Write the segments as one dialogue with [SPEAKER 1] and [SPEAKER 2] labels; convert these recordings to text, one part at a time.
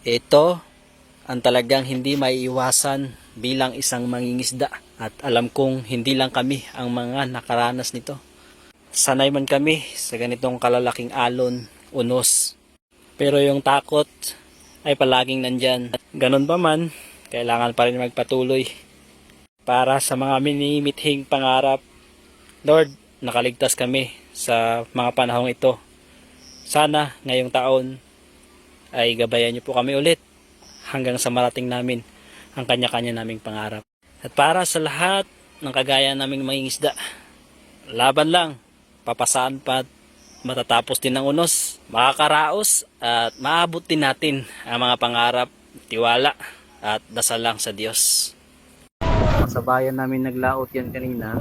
[SPEAKER 1] Ito ang talagang hindi maiiwasan bilang isang mangingisda at alam kong hindi lang kami ang mga nakaranas nito. Sanay man kami sa ganitong kalalaking alon, unos. Pero yung takot ay palaging nandyan. Ganon pa man, kailangan pa rin magpatuloy para sa mga minimithing pangarap. Lord, nakaligtas kami sa mga panahong ito. Sana ngayong taon ay gabayan niyo po kami ulit hanggang sa marating namin ang kanya-kanya naming pangarap. At para sa lahat ng kagaya naming mangingisda, laban lang, papasaan pa at matatapos din ng unos, makakaraos at maabot din natin ang mga pangarap, tiwala at dasal lang sa Diyos. Sa bayan namin naglaot yan kanina.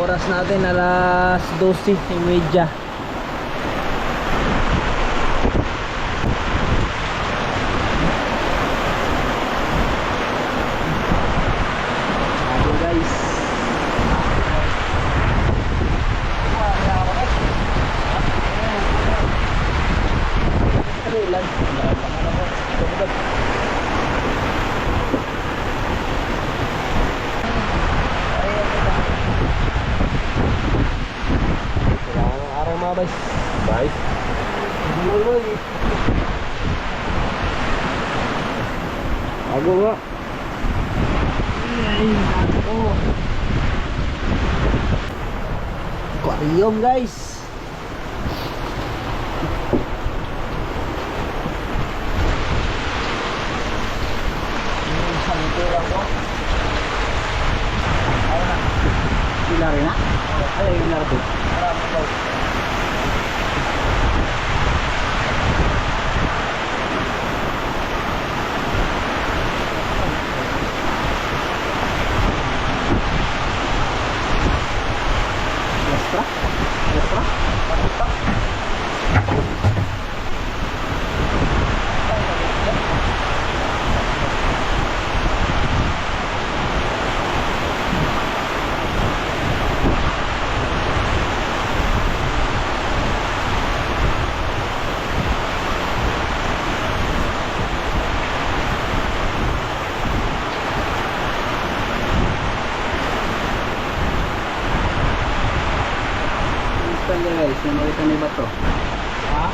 [SPEAKER 1] Oras natin alas 12:30. Ayan guys. Bye. Ako nga. Aquarium guys. Ilari na? Ay, ilari po. Guys, yung makita ni Bato. Ha?